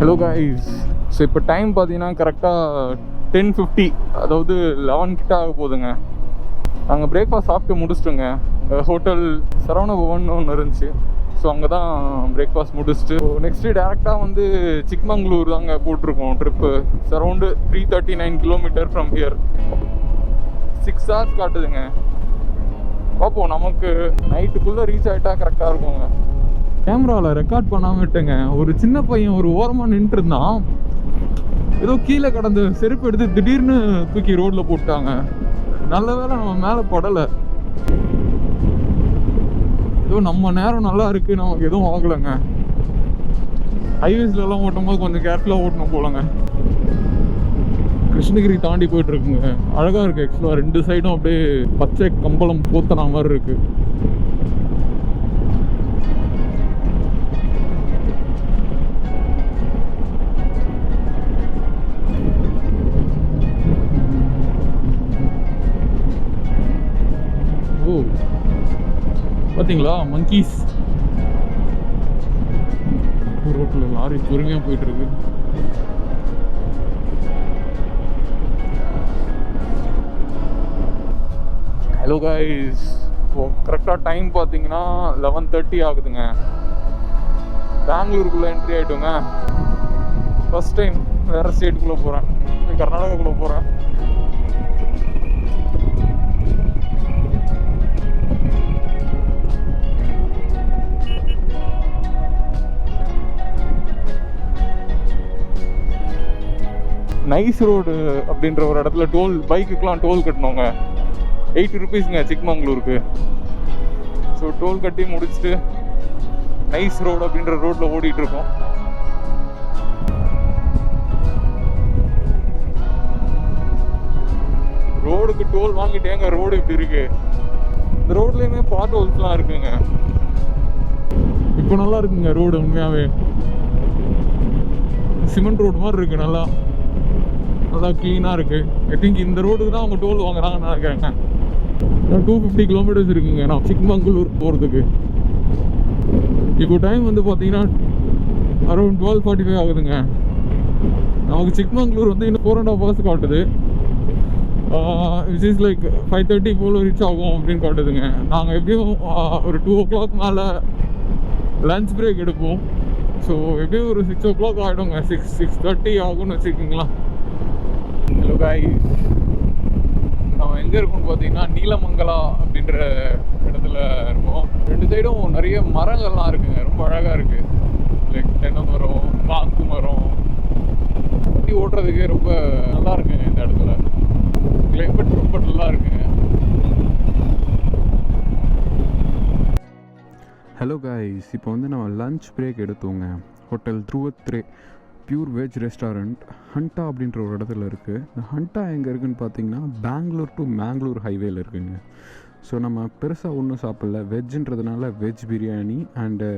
Hello guys, so இப்போ time பார்த்தீங்கன்னா கரெக்டாக 10:50, அதாவது 11 கிட்ட ஆக போகுதுங்க. நாங்கள் பிரேக்ஃபாஸ்ட் சாப்பிட்டு முடிச்சிட்டோங்க. ஹோட்டல் சரவண பவன் ஒன்று இருந்துச்சு, ஸோ அங்கே தான் பிரேக்ஃபாஸ்ட் முடிச்சுட்டு நெக்ஸ்ட்டு டேரெக்டாக வந்து சிக்மங்களூர் தாங்க போட்டிருக்கோம் trip. Around 339 kilometre from here. 6 hours காட்டுதுங்க. பார்ப்போம், நமக்கு நைட்டுக்குள்ளே ரீச் ஆகிட்டா கரெக்டாக இருக்குங்க. கேமராவில் ரெக்கார்ட் பண்ணாமல் விட்டுங்க. ஒரு சின்ன பையன் ஒரு ஓரமாக நின்றுட்டு இருந்தான். ஏதோ கீழே கடந்த செருப்பு எடுத்து திடீர்னு தூக்கி ரோட்டில் போட்டாங்க. நல்ல வேளை நம்ம மேலே படலை. ஏதோ நம்ம நேரம் நல்லா இருக்குது, நமக்கு எதுவும் ஆகலைங்க. ஹைவேஸ்லலாம் ஓட்டும் போது கொஞ்சம் கேர்ஃபுல்லாக ஓட்டணும் போலங்க. கிருஷ்ணகிரி தாண்டி போயிட்டு இருக்குங்க. அழகாக இருக்குது ஆக்சுவலாக. 2 சைடும் அப்படியே பச்சை கம்பளம் போத்தன மாதிரி இருக்குது. பார்த்தீங்களா மங்கீஸ். ரோட்டில் லாரி பொறுமையாக போயிட்டு இருக்கு. ஹலோ கைஸ், இப்போ கரெக்டாக டைம் பார்த்தீங்கன்னா 11:30 ஆகுதுங்க. பெங்களூருக்குள்ளே என்ட்ரி ஆகிட்டோங்க. ஃபர்ஸ்ட் டைம் வேறு ஸ்டேட்டுக்குள்ளே போகிறேன், கர்நாடகாக்குள்ளே போகிறேன். நைஸ் ரோடு அப்படின்ற ஒரு இடத்துல டோல், பைக்குக்கெலாம் டோல் கட்டணுங்க. 80 rupeesங்க சிக்மங்களூருக்கு. ஸோ டோல் கட்டி முடிச்சுட்டு நைஸ் ரோடு அப்படின்ற ரோட்டில் ஓடிட்டு இருக்கோம். ரோடுக்கு டோல் வாங்கிட்டேங்க. ரோடு இப்படி இருக்கு. இந்த ரோட்லேயுமே பாட் ஹோல்ஸ்லாம் இருக்குங்க. இப்போ நல்லா இருக்குங்க ரோடு. உண்மையாகவே சிமெண்ட் ரோடு மாதிரி இருக்கு. நல்லா க்ளீனாக இருக்குது. ஐ திங்க் இந்த ரோடுக்கு தான் அவங்க டோல் வாங்குறாங்கன்னு நினைக்கிறேங்க. 250 கிலோமீட்டர்ஸ் இருக்குங்க நான் சிக்மங்களூர் போகிறதுக்கு. இப்போ டைம் வந்து பார்த்தீங்கன்னா அரௌண்ட் 12:45 ஆகுதுங்க. நமக்கு சிக்மங்களூர் வந்து இன்னும் 4.5 hours காட்டுது. விச் இஸ் லைக் 5:30 போல் ரீச் ஆகும் அப்படின்னு காட்டுதுங்க. நாங்கள் எப்படியும் ஒரு 2 o'clock மேலே லன்ச் பிரேக் எடுப்போம். ஸோ எப்படியும் ஒரு 6 o'clock ஆகிடுங்க. 6:30 ஆகும்னு வச்சுக்கிங்களா. ஹலோ கைஸ், நம்ம எங்கே இருக்கோம்னு பார்த்தீங்கன்னா நீலமங்கலா அப்படின்ற இடத்துல இருக்கோம். 2 சைடும் நிறைய மரங்கள்லாம் இருக்குங்க. ரொம்ப அழகாக இருக்குது. லைக் தென்னை மரம், பாக்கு மரம். வண்டி ஓட்டுறதுக்கு ரொம்ப நல்லா இருக்குங்க இந்த இடத்துல. கிளைமேட் ரொம்ப நல்லா இருக்குங்க. ஹலோ கைஸ், இப்போ வந்து நம்ம லன்ச் பிரேக் எடுத்தோங்க. ஹோட்டல் த்ரூவத்ரே பியூர் வெஜ் ரெஸ்டாரண்ட் ஹண்டா அப்படின்ற ஒரு இடத்துல இருக்குது. இந்த ஹண்டா எங்கே இருக்குதுன்னு பார்த்தீங்கன்னா பெங்களூர் டு மேங்களூர் ஹைவேல இருக்குதுங்க. ஸோ நம்ம பெருசாக ஒன்றும் சாப்பிடல. வெஜ்ஜுன்றதுனால veg biryani and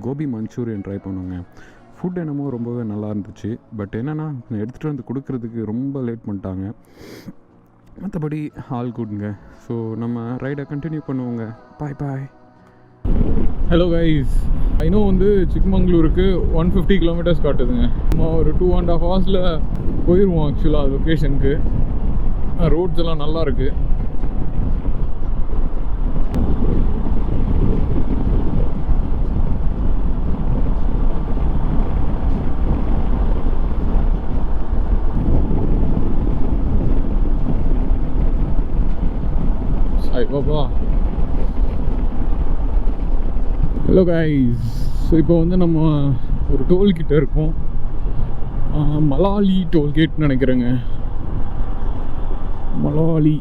gobi manchurian try பண்ணுவோங்க. ஃபுட் என்னமோ ரொம்பவே நல்லா இருந்துச்சு. பட் என்னென்னா எடுத்துகிட்டு வந்து கொடுக்குறதுக்கு ரொம்ப லேட் பண்ணிட்டாங்க. மற்றபடி ஆல் குட்ங்க. ஸோ நம்ம ரைடை கண்டினியூ பண்ணுவோங்க. பாய் பாய். ஹலோ கைஸ், இன்னும் வந்து சிக்மங்களூருக்கு 150 கிலோமீட்டர்ஸ் காட்டுதுங்க. நம்ம ஒரு 2.5 hours போயிடுவோம் ஆக்சுவலாக லொக்கேஷனுக்கு. ரோட்ஸ் எல்லாம் நல்லா இருக்குது. பாப்பா. ஹலோ கைஸ், ஸோ இப்போ வந்து நம்ம ஒரு டோல்கிட்ட இருக்கோம். மலாலி டோல்கேட்னு நினைக்கிறேங்க. மலாலி.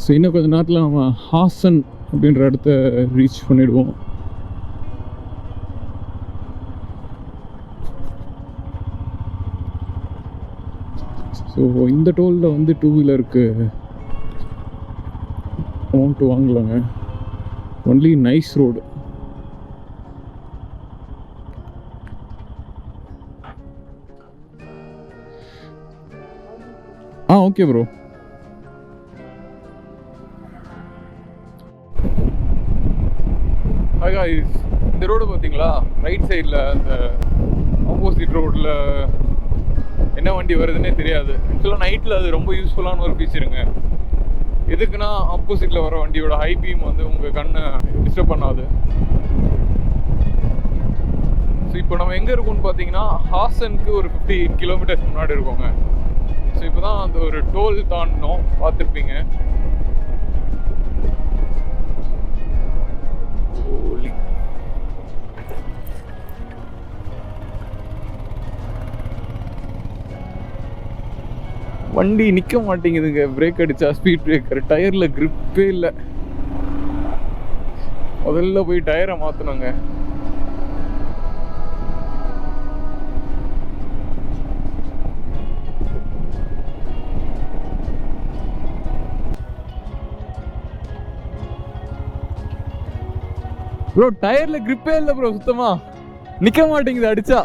ஸோ இன்னும் கொஞ்சம் நேரத்தில் நம்ம ஹாசன் அப்படின்ற இடத்த ரீச் பண்ணிவிடுவோம். ஸோ இந்த டோலில் வந்து 2 வீலருக்கு அமௌண்ட்டு வாங்கலாங்க. Only nice road. Okay bro. Hi guys, இந்த ரோடு பார்த்தீங்களா, ரைட் சைடில் அந்த ஆப்போசிட் ரோட்டில் என்ன வண்டி வருதுன்னே தெரியாது. ஆக்சுவலாக நைட்டில் அது ரொம்ப யூஸ்ஃபுல்லான ஒரு ஃபீச்சருங்க. எதுக்குன்னா ஆப்போசிட்டில் வர வண்டியோட ஹை பீம் வந்து உங்கள் கண்ணை டிஸ்டர்ப் பண்ணாது. ஸோ இப்போ நம்ம எங்கே இருக்கோம்னு பார்த்தீங்கன்னா ஹாசனுக்கு ஒரு 50 கிலோமீட்டர்ஸ் முன்னாடி இருக்கோங்க. ஸோ இப்போ தான் அந்த ஒரு டோல் தாண்டணும், பார்த்துருப்பீங்க. வண்டி நிற்க மாட்டேங்குதுங்க. பிரேக் அடித்தா ஸ்பீட் பிரேக்கர், டயரில் கிரிப்பே இல்லை. முதல்ல போய் டயரை மாற்றணுங்க. ப்ரோ டயரில் கிரிப்பே இல்லை ப்ரோ, சுத்தமாக நிற்க மாட்டேங்குது அடித்தா.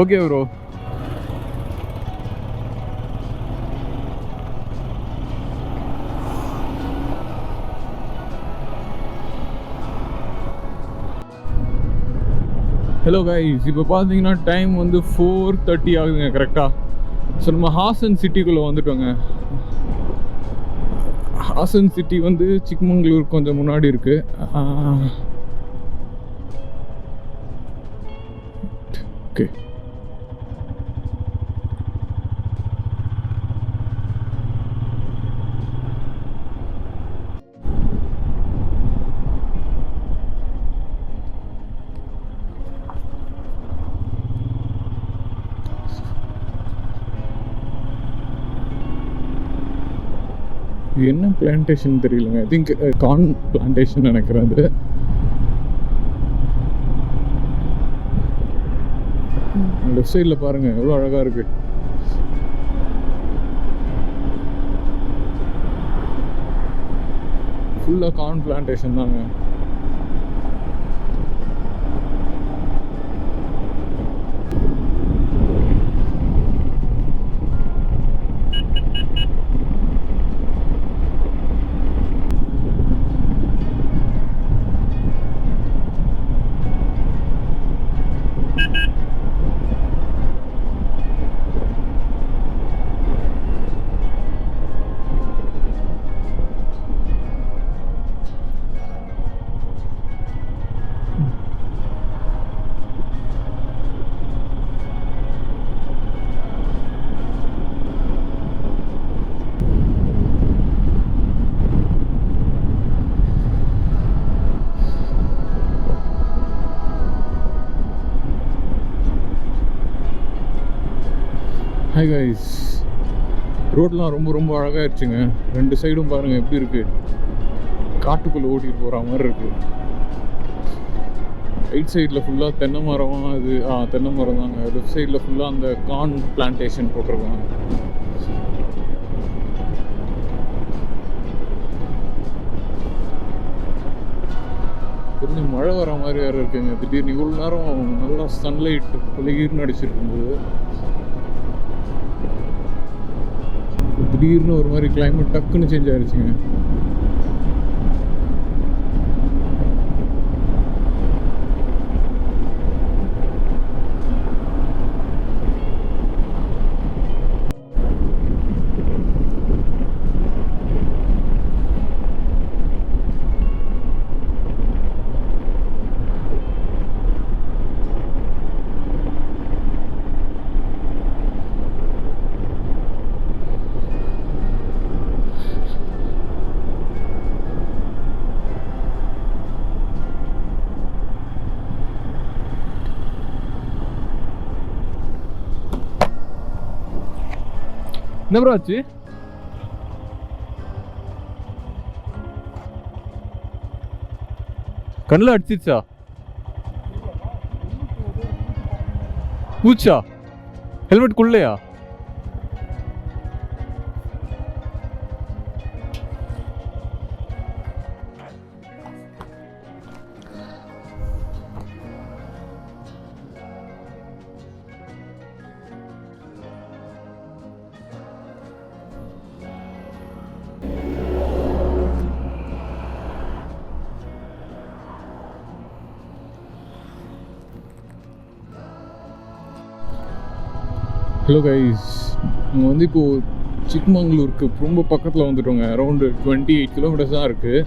Okay bro. ஹலோ கைஸ், இப்போ பார்த்தீங்கன்னா டைம் வந்து 4:30 ஆகுதுங்க கரெக்டாக. ஸோ நம்ம ஹாசன் சிட்டிக்குள்ளே வந்துட்டோங்க. ஹாசன் சிட்டி வந்து சிக்மங்களூர் கொஞ்சம் முன்னாடி இருக்குது. ஓகே, என்ன பிளான்டேஷன் தெரியலங்க. ஐ திங்க் கார்ன் பிளான்டேஷன் நினைக்கிறேன். அது லெஃப்ட் சைடில் பாருங்க எவ்வளோ அழகாக இருக்கு. ஃபுல்லாக கார்ன் பிளான்டேஷன் தாங்க. ஹாய் கைஸ், ரோட்லாம் ரொம்ப ரொம்ப அழகாகிடுச்சுங்க. 2 சைடும் பாருங்கள் எப்படி இருக்குது. காட்டுக்குள்ளே ஓட்டிகிட்டு போகிற மாதிரி இருக்குது. ரைட் சைடில் ஃபுல்லாக தென்னை மரம். அது தென்னை மரம் தாங்க. லெஃப்ட் சைடில் ஃபுல்லாக அந்த கார்ன் பிளான்டேஷன் போட்டிருக்காங்க. கொஞ்சம் மழை வர மாதிரி வேறு இருக்குங்க. திடீர்னு இவ்வளோ நேரம் நல்லா சன்லைட் குளிர்னு அடிச்சிருக்கும்போது திடீர்னு ஒரு மாதிரி கிளைமேட் டக்குன்னு சேஞ்ச் ஆயிடுச்சுங்க. என்ன ப்ரோ ஆச்சு? கண்ணில் அடிச்சிருச்சா? பூச்சா? ஹெல்மெட்குள்ளேயா? ஹலோ கைஸ், நம்ம வந்து இப்போது சிக்மங்களூருக்கு ரொம்ப பக்கத்தில் வந்துட்டோங்க. அரௌண்டு 28 கிலோமீட்டர்ஸ் தான் இருக்குது.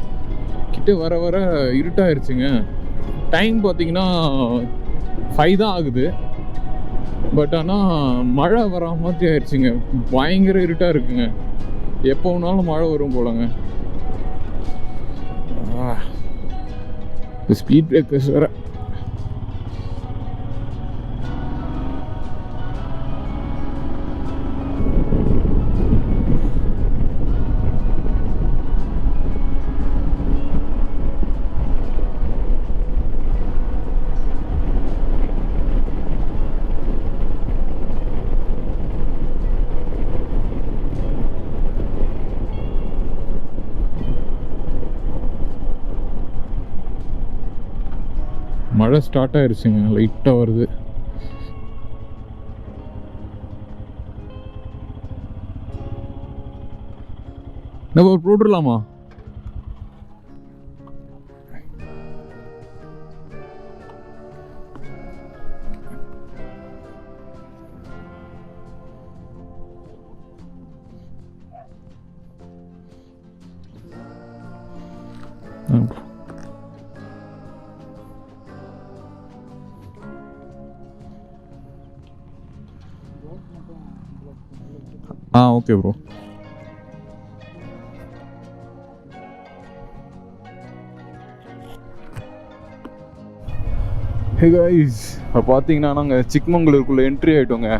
கிட்ட வர வர இருட்டாயிருச்சுங்க. டைம் பார்த்தீங்கன்னா 5 தான் ஆகுது. பட் ஆனால் மழை வர மாதிரி ஆயிடுச்சுங்க. பயங்கர இருட்டாக இருக்குங்க. எப்போ வேணாலும் மழை வரும் போலங்க. ஸ்பீட் பிரேக்கர்ஸ் வேறு. மழை ஸ்டார்ட் ஆயிடுச்சுங்க, லைட்டாக வருது. நம்ம போட்டுடலாமா? Okay bro. ஹே கைஸ், பார்த்தீங்கன்னா நாங்கள் சிக்மங்களூருக்குள்ளே என்ட்ரி ஆகிட்டோங்க.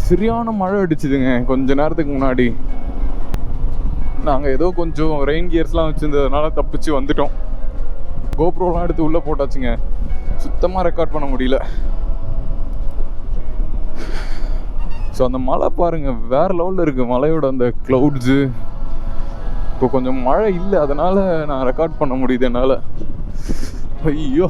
சரியான மழை அடிச்சுதுங்க கொஞ்ச நேரத்துக்கு முன்னாடி. நாங்கள் ஏதோ கொஞ்சம் ரெயின் கியர்ஸ்லாம் வச்சுருந்ததுனால தப்பிச்சு வந்துட்டோம். கோப்ரோலாம் எடுத்து உள்ளே போட்டாச்சுங்க. சுத்தமாக ரெக்கார்ட் பண்ண முடியல. ஸோ அந்த மழை பாருங்கள், வேறு லெவலில் இருக்குது மழையோட அந்த க்ளவுட்ஸு. இப்போ கொஞ்சம் மழை இல்லை, அதனால் நான் ரெக்கார்ட் பண்ண முடியுது என்னால். ஐயோ,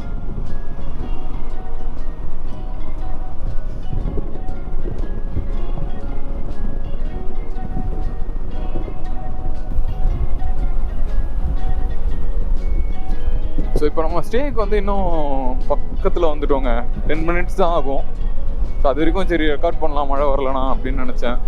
ஸோ இப்போ நம்ம ஸ்டேக்கு வந்து இன்னும் பக்கத்தில் வந்துட்டோங்க. 10 மினிட்ஸ் தான் ஆகும். ஸோ அது வரைக்கும் சரி ரெக்கார்ட் பண்ணலாம் மழை வரலனா அப்படின்னு நினச்சேன்.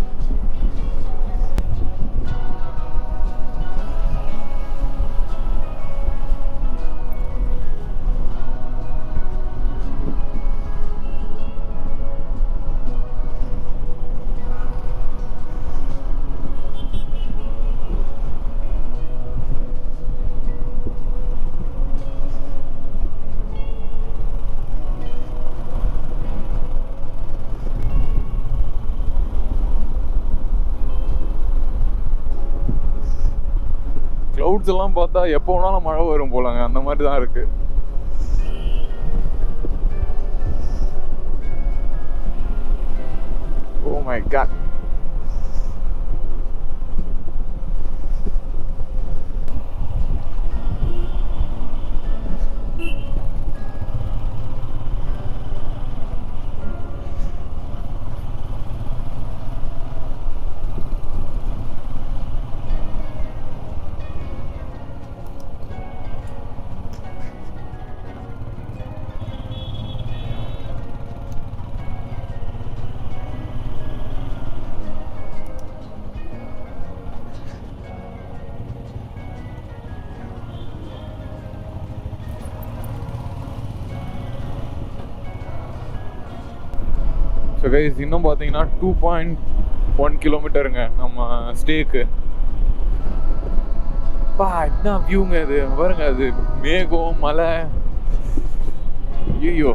க்ளவுட்ஸ் எல்லாம் பார்த்தா எப்போ வேணாலும் மழை வரும் போலங்க, அந்த மாதிரி தான் இருக்கு. Oh my god. So guys, இன்னும் பார்த்தீங்கன்னா 2.1 கிலோமீட்டருங்க நம்ம ஸ்டேக்கு. என்ன வியூங்க இது பாருங்க, அது மேகம் மலை. ஐயோ,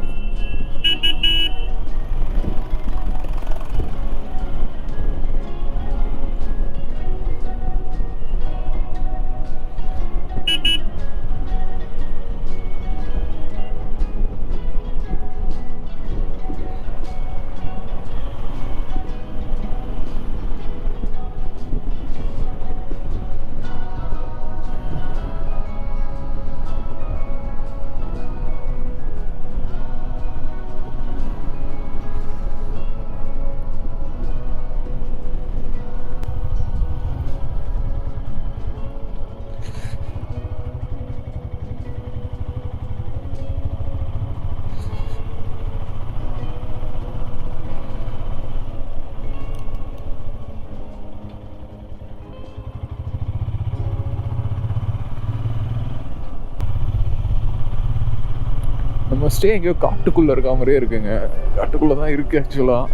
ஸ்டே எங்கேயோ காட்டுக்குள்ளே இருக்க மாதிரியே இருக்குங்க. காட்டுக்குள்ளே தான் இருக்குது ஆக்சுவலாக.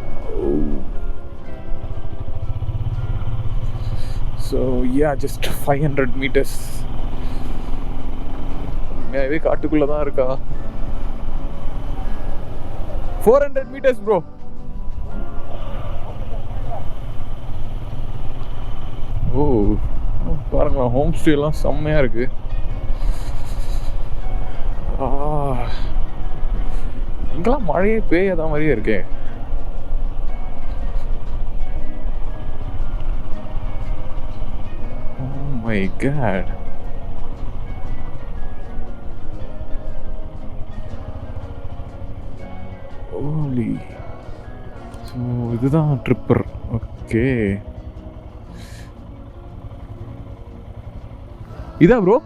So just 500 meters. மேபி காட்டுக்குள்ளே தான் இருக்கா. 400 meters ப்ரோ. பாருங்களா, ஹோம் ஸ்டேலாம் செம்மையாக இருக்குது. இங்கெல்லாம் மழையே பெய்யாத மாதிரியே இருக்கே. Oh my god. Holy. So இதுதான் ட்ரிப்பர். ஓகே, இதா ப்ரோ?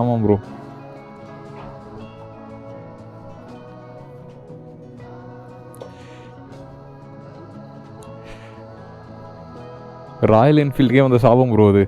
ஆமாம் ப்ரோ. ராயல் என்ஃபீல்டுக்கே வந்து சாபம் ப்ரோ அது.